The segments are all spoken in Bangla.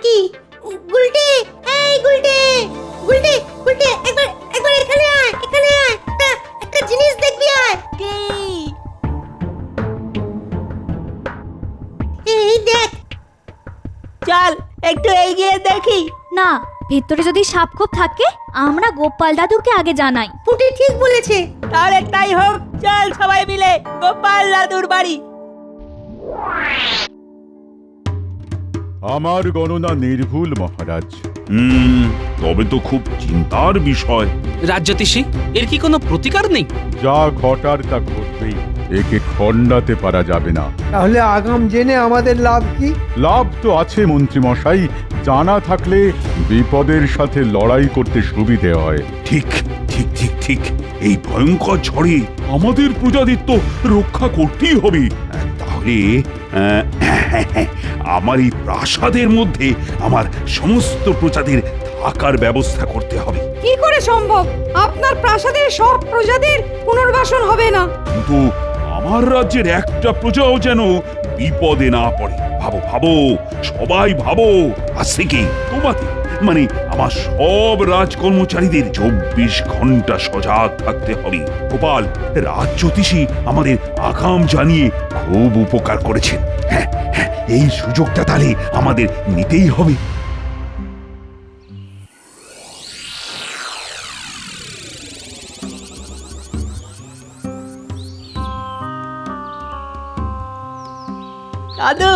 নাকি? গুলটে, এই গুলটে, গুলটে, গুলটে, একবার একবার এখানে আয়, এখানে আয়। একটা জিনিস দেখবি আয়। এই দেখ। চল একটু এগিয়ে দেখি। না, ভেতরে যদি সাপ খোপ থাকে আমরা গোপাল দাদুকে আগে জানাই। পুটি ঠিক বলেছে। তাহলে তাই হোক, চল সবাই মিলে গোপাল দাদুর বাড়ি। আমার গণনা নির্ভুল মহারাজ। তবে তো খুব চিন্তার বিষয়। রাজ্যতীষী, এর কি কোনো প্রতিকার নেই? যা ঘটার তা ঘটবেই, একে খণ্ডাতে পারা যাবে না। তাহলে আগাম জেনে আমাদের লাভ কি? লাভ তো আছে মন্ত্রী মশাই, জানা থাকলে বিপদের সাথে লড়াই করতে সুবিধে হয়। ঠিক ঠিক ঠিক ঠিক, এই ভয়ঙ্কর ঝড়ে আমাদের প্রজাদের তো রক্ষা করতেই হবে। তাহলে আমার এই প্রাসাদের মধ্যে আমার সমস্ত প্রজাদের থাকার ব্যবস্থা করতে হবে। কি করে সম্ভব? আপনার প্রাসাদের সব প্রজাদের পুনর্বাসন হবে না। কিন্তু আমার রাজ্যের একটা প্রজাও যেন বিপদে না পড়ে। ভাবো ভাবো, সবাই ভাবো। আজ থেকে তোমাদের মানে আমার সব রাজকর্মচারীদের 24 ঘন্টা সজাগ থাকতে হবে। গোপাল, রাজ্যতীষী আমাদের আগাম জানিয়ে খুব উপকার করেছেন। হ্যাঁ হ্যাঁ, এই সুযোগটা তাহলে আমাদের নিতেই হবে। দাদু,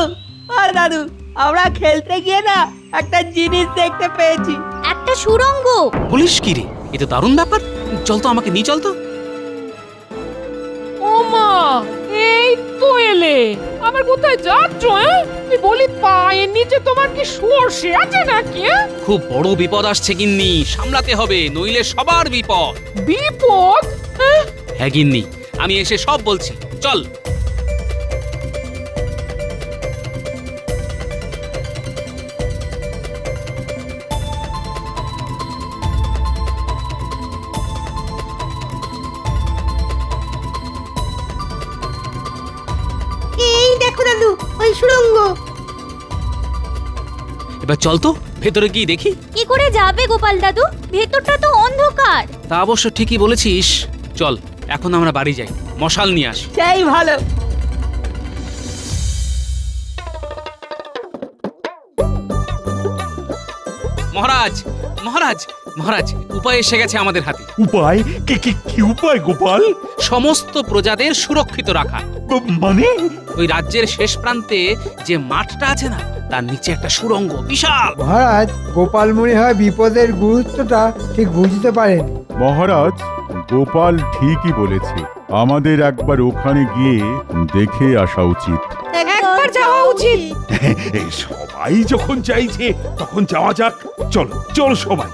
আর দাদু, আমরা খেলতে গিয়ে না একটা জিনিস দেখতে পেয়েছি। একটা সুড়ঙ্গ। বলিস কি রে, এ তো দারুণ ব্যাপার। চল তো, আমাকে নিয়ে চল তো। ও মা, এই তো এলে। আবার কোথায় যাচ্ছ? আমি বলি, পায়ের নিচে তোমার কি সর্ষে আছে নাকি? খুব বড় বিপদ আসছে গিন্নি, সামলাতে হবে, নইলে সবার বিপদ। বিপদ? হ্যাঁ গিন্নি, আমি এসে সব বলছি, চল। এই দেখো দাদু, ওই সুড়ঙ্গ। এবার চল তো, ভেতরে গিয়ে দেখি। কি করে যাবে গোপাল দাদু? ভেতরটা তো অন্ধকার। তা অবশ্য ঠিকই বলেছিস। চল, এখন আমরা বাড়ি যাই, মশাল নিয়ে আসি। সেই ভালো। মহারাজ, মহারাজ, মহারাজ, উপায় এসে গেছে আমাদের হাতে। উপায়? কি উপায় গোপাল? সমস্ত প্রজাদের সুরক্ষিত রাখা। মানে? ওই রাজ্যের শেষ প্রান্তে যে মাঠটা আছে না, তার নিচে একটা সুড়ঙ্গ, বিশাল। মহারাজ, গোপাল মনে হয় বিপদের গুরুত্বটা ঠিক বুঝতে পারেন। মহারাজ, গোপাল ঠিকই বলেছে, আমাদের একবার ওখানে গিয়ে দেখে আসা উচিত। একবার যাওয়া উচিত। সবাই যখন চাইছে তখন যাওয়া যাক। চলো চলো সবাই।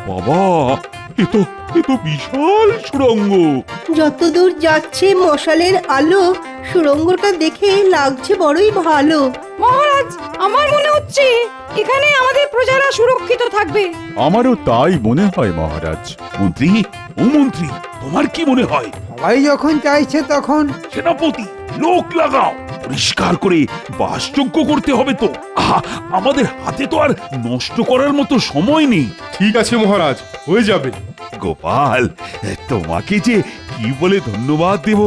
বাবা, এ তো বিশাল সুড়ঙ্গ। যতদূর যাচ্ছে মশালের আলো, সুড়ঙ্গটা দেখে লাগছে বড়ই ভালো। মহারাজ, আমার মনে হচ্ছে এখানে আমাদের প্রজারা সুরক্ষিত থাকবে। আমারও তাই মনে হয় মহারাজ। মন্ত্রী, ও মন্ত্রী, তোমার কি মনে হয়? সবাই যখন চাইছে তখন। সেনাপতি, লোক লাগাও, পরিষ্কার করে বাসযোগ্য করতে হবে তো। আমাদের হাতে তো আর নষ্ট করার মতো সময় নেই। ঠিক আছে মহারাজ, হয়ে যাবে। গোপাল, তোমাকে যে কি বলে ধন্যবাদ দেব,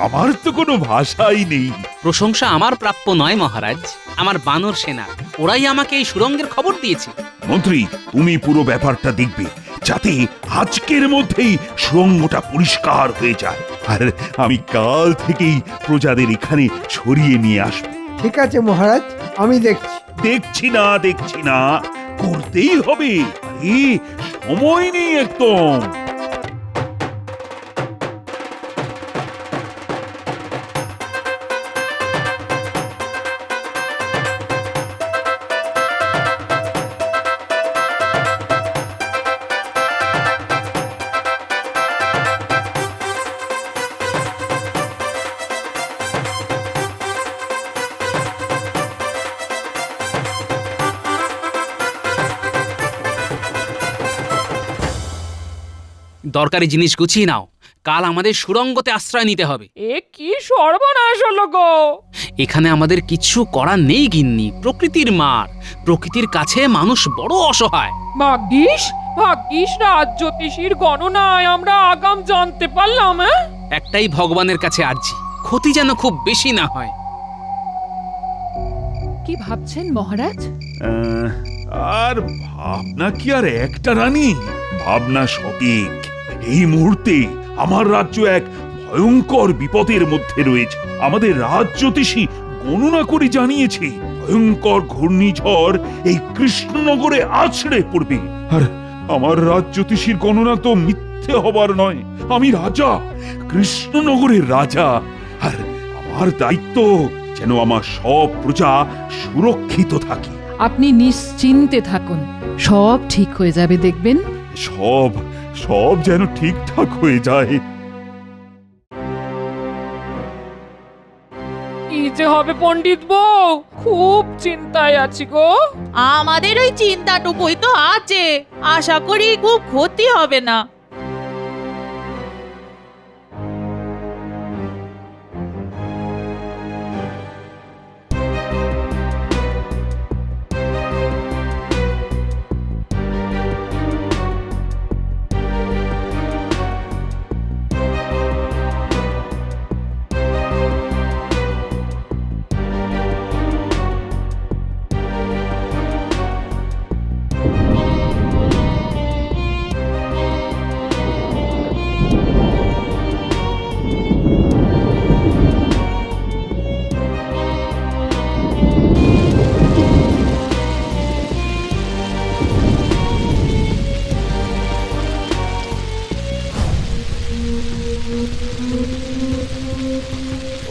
আমার তো কোনো ভাষাই নেই। প্রশংসা আমার প্রাপ্য নয় মহারাজ, আমার বানর সেনা, ওরাই আমাকে এই সুড়ঙ্গের খবর দিয়েছে। মন্ত্রী, তুমি পুরো ব্যাপারটা দেখবে, যাতে আজকের মধ্যেই সুড়ঙ্গটা পরিষ্কার হয়ে যায়। আর আমি কাল থেকেই প্রজাদের এখানে সরিয়ে নিয়ে আসবো। ঠিক আছে মহারাজ, আমি দেখছি। দেখছি না, করতেই হবে। আরে সময় নেই একদম। দরকারি জিনিস গুছিয়ে নাও, কাল আমাদের সুড়ঙ্গতে আশ্রয় নিতে হবে। এ কি সর্বনাশ হলো গো! এখানে আমাদের কিছু করার নেই গিন্নি, প্রকৃতির মার। প্রকৃতির কাছে মানুষ বড় অসহায়। ভাগ্যিস ভাগ্যিস রাজ জ্যোতিষীর গণনায় আমরা আগাম জানতে পারলাম। একটাই ভগবানের কাছে আর্জি, ক্ষতি যেন খুব বেশি না হয়। কি ভাবছেন মহারাজ? আর ভাবনা কি আর একটা রানী? ভাবনা সঠিক। এই মুহূর্তে আমার রাজ্য এক ভয়ঙ্কর বিপদের মধ্যে রয়েছে। আমাদের রাজ জ্যোতিষী গণনা করে জানিয়েছে ভয়ঙ্কর ঘূর্ণিঝড় এই কৃষ্ণনগরে আছড়ে পড়বে। আর আমার রাজ জ্যোতিষীর গণনা তো মিথ্যে হবার নয়। আমি রাজা, কৃষ্ণনগরের রাজা, আর আমার দায়িত্ব যেন আমার সব প্রজা সুরক্ষিত থাকে। আপনি নিশ্চিন্তে থাকুন, সব ঠিক হয়ে যাবে দেখবেন। সব সব যেন ঠিকঠাক হয়ে যায়। কি যে হবে পণ্ডিত বউ, খুব চিন্তায় আছি গো। আমাদের ওই চিন্তাটুকুই তো আছে, আশা করি খুব ক্ষতি হবে না।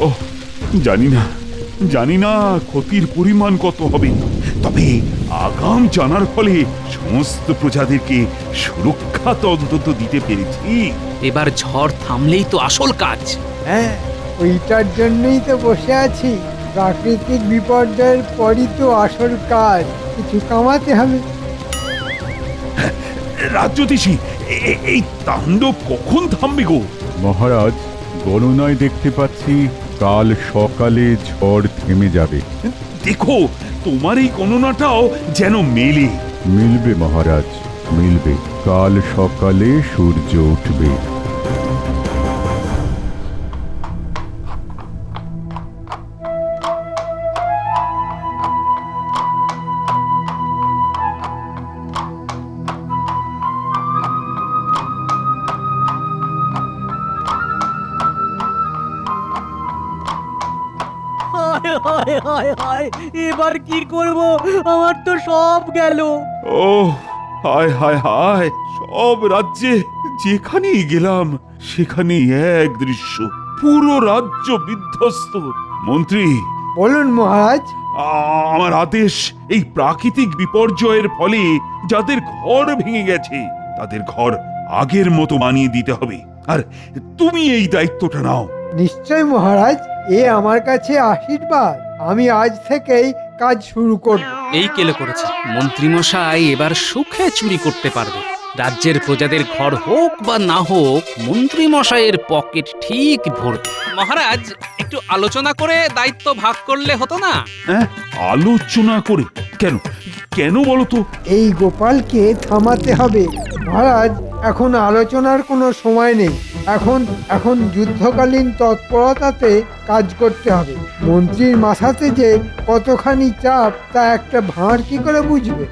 ওহ, জানি না ক্ষতির পরিমাণ কত হবে, তবে আগাম জানার ফলে সমস্ত প্রজাদেরকে সুরক্ষা তো অন্তত দিতে পেরেছি। এবার ঝড় থামলেই তো আসল কাজ। হ্যাঁ, ওইটার জন্যই তো বসে আছি। প্রাকৃতিক বিপর্যয়ের পরই তো আসল কাজ, কিছু কামাতে হবে। রাজ জ্যোতিষী, এই তাণ্ডব কখন থামবে গো? মহারাজ, গণনায় দেখতে পাচ্ছি কাল সকালে ঝড় থেমে যাবে। দেখো, তোমার এই গণনাটাও যেন মেলে। মিলবে মহারাজ, মিলবে। কাল সকালে সূর্য উঠবে। এবার কি করব? আমার তো সব গেল। ও হায় হায় হায়, সব রাজ্যে যেখানেই গেলাম সেখানেই এক দৃশ্য, পুরো রাজ্য বিধ্বস্ত। মন্ত্রী, বলুন মহারাজ। আমার আদেশ, এই প্রাকৃতিক বিপর্যয়ের ফলে যাদের ঘর ভেঙে গেছে তাদের ঘর আগের মতো বানিয়ে দিতে হবে। আর তুমি এই দায়িত্বটা নাও। নিশ্চয় মহারাজ, এ আমার কাছে আশীর্বাদ। আমি আজ থেকেই কাজ শুরু করব। এই কেলে করেছে মন্ত্রীমশাই, এবার সুখে চুরি করতে পারবে। রাজ্যের প্রজাদের ঘর হোক বা না হোক, মন্ত্রীমশাইয়ের পকেট ঠিক ভরবে। মহারাজ, একটু আলোচনা করে দায়িত্ব ভাগ করলে হতো না? হ্যাঁ, আলোচনা করে? কেন কেন বলো তো? এই গোপালকে থামাতে হবে মহারাজ। এখন আলোচনার কোনো সময় নেই। এখন যুদ্ধকালীন তৎপরতাতে কাজ করতে হবে। মন্ত্রীর মাথাতে যে কতখানি চাপ তা একটা ভাঁড় কি করে বুঝবে?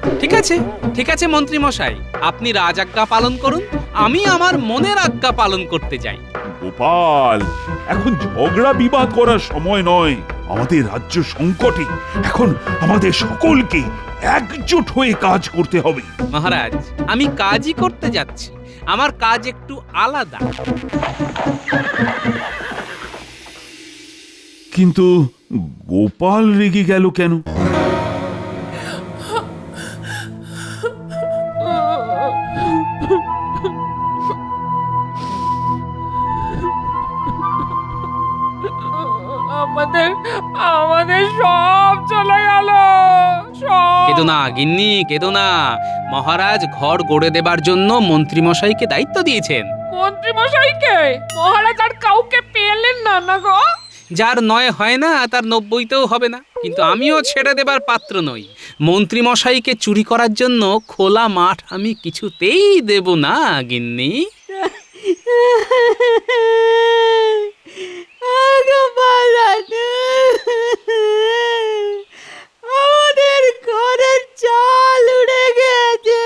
ঠিক আছে মন্ত্রীমশাই, আপনি রাজাজ্ঞা পালন করুন, আমি আমার মনের আজ্ঞা পালন করতে যাই। গোপাল, এখন ঝগড়া বিবাদ করার সময় নয়। আমাদের রাজ্য সংকটে, এখন আমাদের সকলকে একজোট হয়ে কাজ করতে হবে। মহারাজ, আমি কাজই করতে যাচ্ছি, আমার কাজ একটু আলাদা। কিন্তু গোপাল রেগে গেল কেন? আমাদের সব চলে গেল। কেদো না গিন্নি, কেদো না। মহারাজ ঘর গড়ে দেবার জন্য মন্ত্রীমশাইকে দায়িত্ব দিয়েছেন। মন্ত্রী মশাইকে মহারাজ আর কাউকে পেলেন না না গো? যার 9 হয় না তার 90তেও হবে না, কিন্তু আমিও ছেড়ে দেবার পাত্র নই। মন্ত্রী মশাইকে চুরি করার জন্য খোলা মাঠ আমি কিছুতেই দেব না গিন্নি। গোপাল দাদু, আমাদের ঘরের চাল উড়ে গেছে।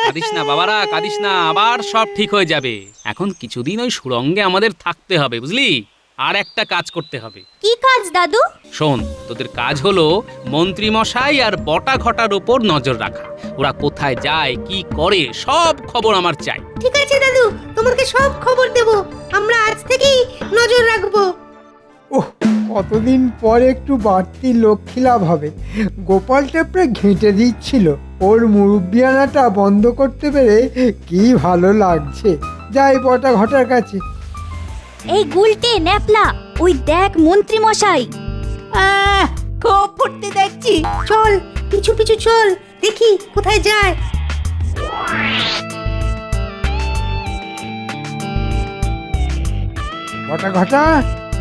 কাঁদিস না বাবারা, কাঁদিস না, আবার সব ঠিক হয়ে যাবে। এখন কিছুদিন ওই সুরঙ্গে আমাদের থাকতে হবে, বুঝলি? আর একটা কাজ করতে হবে। কি কাজ দাদু? শোন, তোদের কাজ হলো মন্ত্রী মশাই আর বটা ঘটার উপর নজর রাখা। ওরা কোথায় যায়, কি করে, সব খবর আমার চাই। ঠিক আছে দাদু, তোমাকে সব খবর দেব। আমরা আজ থেকেই নজর রাখবো। ওহ, কতদিন পর একটু বাড়তি লক্ষ্মী লাভ হবে। গোপাল টেপড়ে ঘেঁটে দিচ্ছিল, ওর মুরব্বিয়ানাটা বন্ধ করতে পেরে কি ভালো লাগছে। যাই বটা ঘটার কাছে। এই গুলটে ন্যাপলা, ওই দেখ মন্ত্রী মশাই। খুব ফুর্তি দেখছি। চল, পিছু পিছু চল, দেখি কোথায় যায়। বটা ঘটা,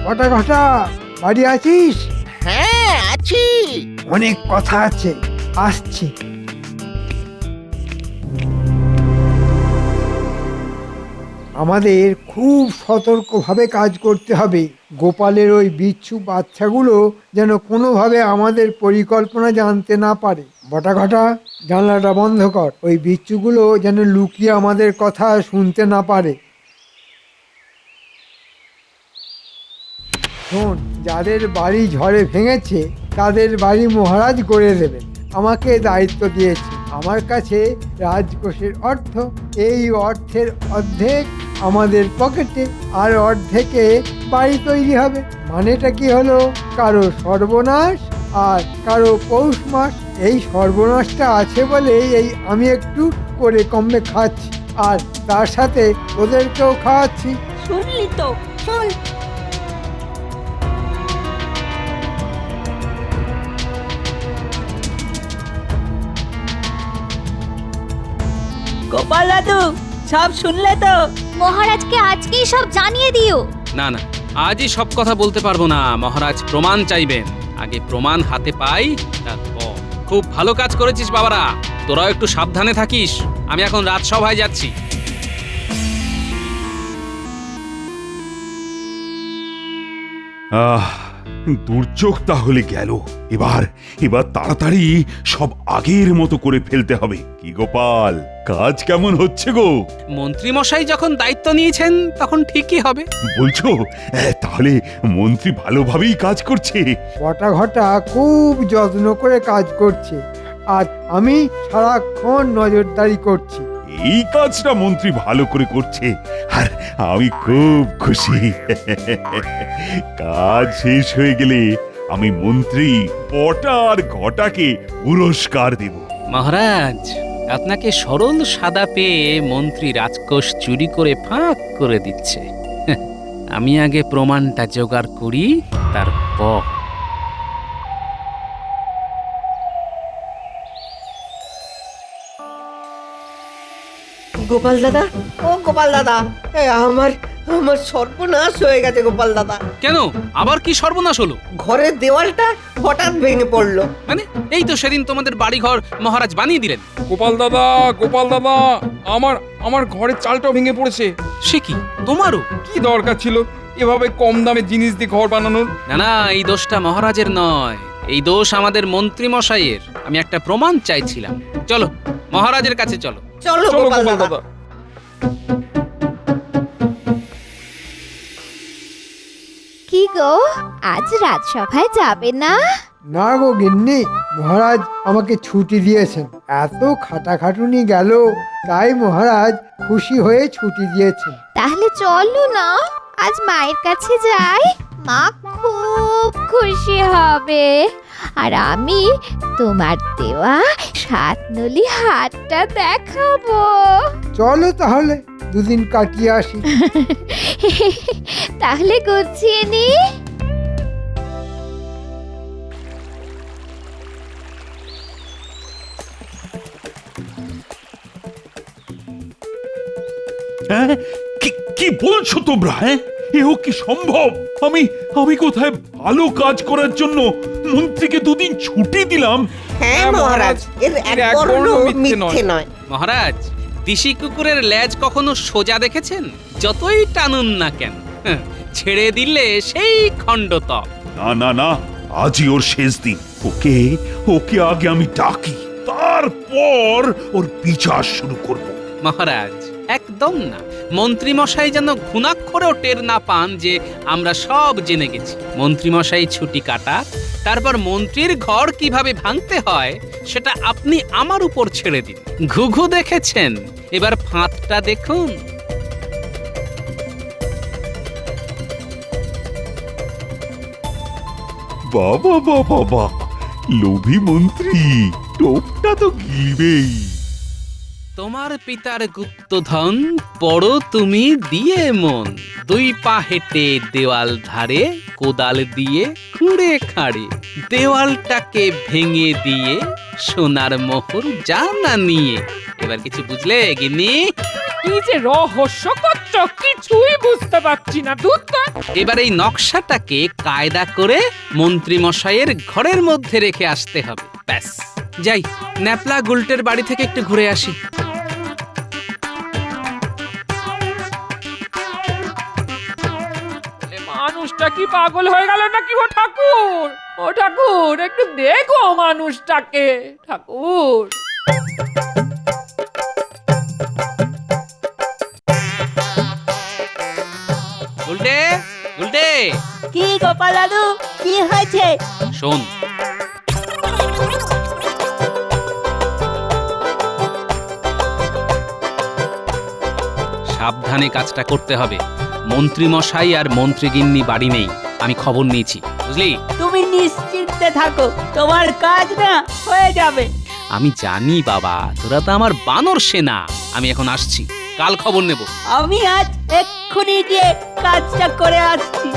বটা ঘটা, বাড়ি আছিস? হ্যাঁ আছি। অনেক কথা আছে, আসছি। আমাদের খুব সতর্কভাবে কাজ করতে হবে। গোপালের ওই বিচ্ছু বাচ্চাগুলো যেন কোনোভাবে আমাদের পরিকল্পনা জানতে না পারে। বটা ঘটা, জানলাটা বন্ধ কর। ওই বিচ্ছুগুলো যেন লুকিয়ে আমাদের কথা শুনতে না পারে। শোন, যাদের বাড়ি ঝড়ে ভেঙেছে তাদের বাড়ি মহারাজ গড়ে দেবেন। আমাকে দায়িত্ব দিয়েছে। আমার কাছে রাজকোষের অর্থ, এই অর্থের অর্ধেক আমাদের পকেটে, আর অর্ধেকে বাড়ি তৈরি হবে। মানেটা কি হলো? কারো সর্বনাশ আর কারো পৌষ মাস। এই সর্বনাশটা আছে বলে এই আমি একটু করে কমে খাচ্ছি, আর তার সাথে ওদেরকেও খাওয়াচ্ছি। শুনলি তো? চল। গোপাল দাদু, সব শুনলে তো? মহারাজকে আজকেই সব জানিয়ে দিও। না না, আজই সব কথা বলতে পারবো না। মহারাজ প্রমাণ চাইবেন, আগে প্রমাণ হাতে পাই তারপর। খুব ভালো কাজ করেছিস বাবারা, তোরাও একটু সাবধানে থাকিস। আমি এখন রাজসভায় যাচ্ছি। দুর্যোগ তাহলে গেল। এবার এবার তাড়াতাড়ি সব আগের মতো করে ফেলতে হবে। কি গোপাল, কাজ কেমন হচ্ছে গো? মন্ত্রী মশাই যখন দায়িত্ব নিয়েছেন তখন ঠিকই হবে। বলছো তাহলে মন্ত্রী ভালোভাবেই কাজ করছে? বটা ঘটা খুব যত্ন করে কাজ করছে, আর আমি সারাক্ষণ নজরদারি করছি। এই কাজটা মন্ত্রী ভালো করে করছে, আর আমি খুব খুশি। কাজ শেষ হয়ে গেলে আমি মন্ত্রী বটা আর ঘটাকে পুরস্কার দেব। মহারাজ, আপনাকে সরল সাদা পেয়ে মন্ত্রী রাজকোষ চুরি করে ফাঁক করে দিচ্ছে। আমি আগে প্রমাণটা জোগাড় করি, তারপর। গোপাল দাদা, ও গোপাল দাদা, আমার আমার সর্বনাশ হয়ে গেছে গোপাল দাদা। কেন, আবার কি সর্বনাশ হলো? ঘরের দেওয়ালটা হঠাৎ ভেঙে পড়লো। মানে এই তো সেদিন তোমাদের বাড়িঘর মহারাজ বানিয়ে দিলেন। গোপাল দাদা, গোপাল দাদা, আমার আমার ঘরের চালটাও ভেঙে পড়েছে। সে কি, তোমারও? কি দরকার ছিল এভাবে কম দামে জিনিস দিয়ে ঘর বানানোর? না না, এই দোষটা মহারাজের নয়, এই দোষ আমাদের মন্ত্রী মশাইয়ের। আমি একটা প্রমাণ চাইছিলাম। চলো মহারাজের কাছে চলো। চলো চলো গোপাল গোপাল দাদা। দাদা। কি গো, আজ রাজসভায় যাবে না? না গো গিন্নি, মহারাজ আমাকে ছুটি দিয়েছেন। এত খাটাখাটুনি গেল, তাই মহারাজ খুশি হয়ে ছুটি দিয়েছেন। তাহলে চলো না, আজ মায়ের কাছে যাই। মা খুব খুশি হবে, আর আমি তোমার দেওয়া 7 নলি হাতটা দেখাবো। চলো তাহলে দুদিন কাটিয়ে আসি। তাহলে গুছিয়ে নি। হ্যাঁ কি কি বলছো তোমরা? হ্যাঁ এও কি সম্ভব? আমি আমি কোথায় ভালো কাজ করার জন্য মন্ত্রীকে দুদিন ছুটি দিলাম। হ্যাঁ মহারাজ, এর এক বর্ণ মিথ্যে নয়। মহারাজ, দিশি কুকুরের লেজ কখনো সোজা দেখেছেন? যতই টানুন না কেন, ছেড়ে দিলে সেই খণ্ডতক। না না না, আজই ওর শেষ দিন। ওকে ওকে আগে আমি ডাকি, তারপর ওর বিচার শুরু করব। মহারাজ, একদম না। মন্ত্রীমশাই যেন ঘুণাক্ষরেও টের না পান যে আমরা সব জেনে গেছি। মন্ত্রীমশাই ছুটি কাটা, তারপর মন্ত্রীর ঘর কিভাবে ভাঙতে হয় সেটা আপনি আমার উপর ছেড়ে দিন। ঘুঘু দেখেছেন, এবার ফাঁদটা দেখুন। বাবা বাবা বাবা, লোভী মন্ত্রী, টোপটা তো গিলবেই। তোমার পিতার গুপ্তধন পড়ো তুমি দিয়ে মন। 2 পা হেঁটে দেওয়াল ধারে, কোদাল দিয়ে খুঁড়ে খাড়ে, দেওয়ালটাকে ভেঙে দিয়ে সোনার মোহর জানা নিয়ে। এবার কিছু বুঝলে গিন্নি? কি যে রহস্য করছো, কিছুই বুঝতে পারছি না। এবার এই নকশাটাকে কায়দা করে মন্ত্রী মশাইয়ের ঘরের মধ্যে রেখে আসতে হবে। ব্যাস, যাই ন্যাপলা গুলটের বাড়ি থেকে একটু ঘুরে আসি। মানুষটা কি পাগল হয়ে গেল নাকি? ও ঠাকুর, ও ঠাকুর, একটু দেখো মানুষটাকে। ঠাকুর, গুলটে, গুলটে, কি গোপাল দাদু, কি হয়েছে? শোন, সাবধানে কাজটা করতে হবে। মন্ত্রী মশাই আর মন্ত্রীগিন্নি বাড়ি নেই, আমি খবর নিয়েছি, বুঝলি? তুমি নিশ্চিন্তে থাকো, তোমার কাজ না হয়ে যাবে। আমি জানি বাবা, তোরা তো আমার বানর সেনা। আমি এখন আসছি, কাল খবর নেব। আমি আজ এক্ষুনি গিয়ে কাজটা করে আসছি।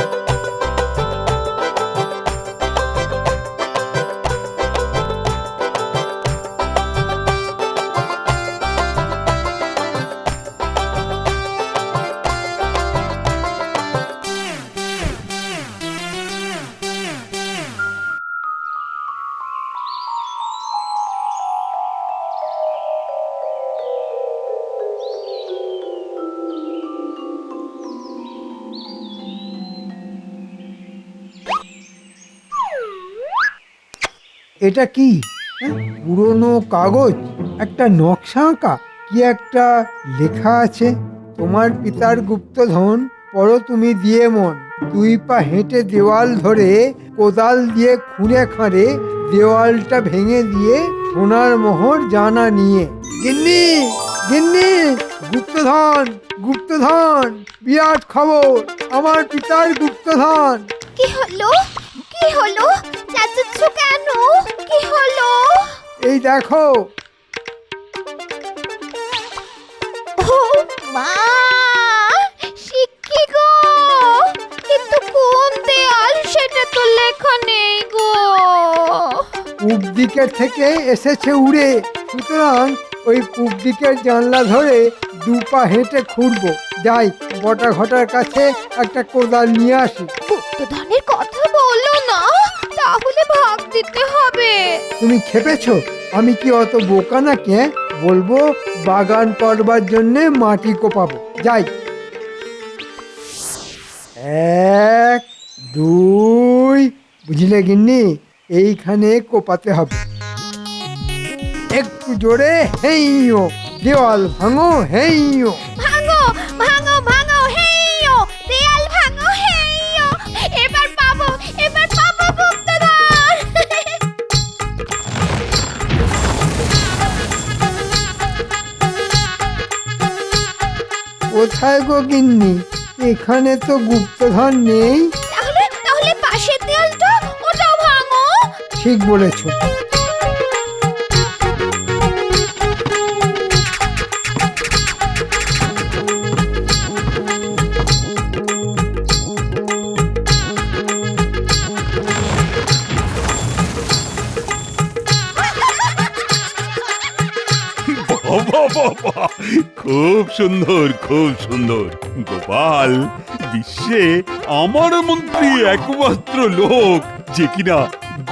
এটা কি? পুরনো কাগজ, একটা নকশা আঁকা, কি একটা লেখা আছে। তোমার পিতার গুপ্তধন পড়ো তুমি দিয়ে মন। 2 পা হেঁটে দেওয়াল ধরে, কোদাল দিয়ে খুঁড়ে খাঁড়ে, দেওয়ালটা ভেঙে দিয়ে সোনার মোহর জানা নিয়ে। গিন্নি, গিন্নি, গুপ্তধন, গুপ্তধন, বিরাট খবর, আমার পিতার গুপ্তধন। কি হলো? কি হলো? চাচাচ্ছ কেন? কি হলো? এই দেখো। ও মা, শিক্ষি গো, কিন্তু কোন দেয়াল সেটা তো লেখা নেই গো। পূব দিকের থেকে এসেছে উড়ে, সুতরাং ওই পূব দিকের জানলা ধরে 2 পা হেঁটে খুঁড়বো। যাই বটা ঘটার কাছে একটা কোদাল নিয়ে আসি। গুপ্তধনের কথা বলো না, তাহলে ভাগ দিতে হবে। তুমি খেপেছো? আমি কি অত বোকা নাকি? বলবো বাগান করবার জন্যে মাটি কোপাবো। যাই, 1 2, বুঝলে গিন্নি? এইখানে কোপাতে হবে। একটু জোরে, হেইও, দেওয়াল ভাঙো, হেইও। ভাঙো ভাঙো ভাঙো, হেইও, দেয়াল ভাঙো, হেইও। এবার পাবো, এবার পাবো গুপ্তধন। কোথায় গো গিন্নি? এখানে তো গুপ্তধন নেই। তাহলে তাহলে পাশের দেয়ালটা, ওটাও ভাঙো। ঠিক বলেছো। বাবা বাবা, খুব সুন্দর, খুব সুন্দর। গোপাল বিশ্বে আমার মন্ত্রী একমাত্র লোক যে কিনা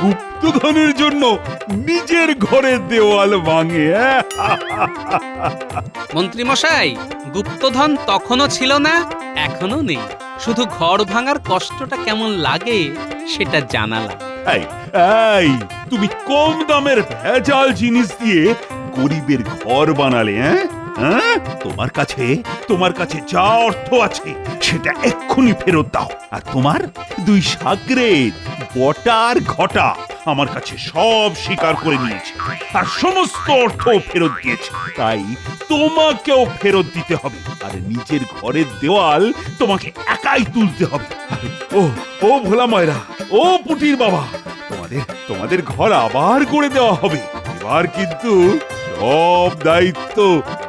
গুপ্তধনের জন্য নিজের ঘরের দেওয়াল ভাঙে। মন্ত্রীমশাই, গুপ্তধন তখনও ছিল না, এখনো নেই। শুধু ঘর ভাঙার কষ্টটা কেমন লাগে সেটা জানালাম। এই এই, তুমি কম দামের ভেজাল জিনিস দিয়ে গরিবের ঘর বানালে, হ্যাঁ? তোমার কাছে যা অর্থ আছে সেটা এক্ষুনি ফেরত দাও। আর তোমার দুই সাগরেদ বটা আর ঘটা আমার কাছে সব স্বীকার করে নিয়েছে আর সমস্ত অর্থ ফেরত দিয়েছে। তাই তোমাকেও ফেরত দিতে হবে। আর নিজের ঘরের দেওয়াল তোমাকে একাই তুলতে হবে। ও ভোলা ময়রা, ও পুটির বাবা, তোমাদের ঘর আবার করে দেওয়া হবে। এবার কিন্তু সব দায়িত্ব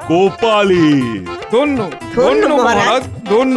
গোপালের। ধন্য ধন্য মহারাজ, ধন্য।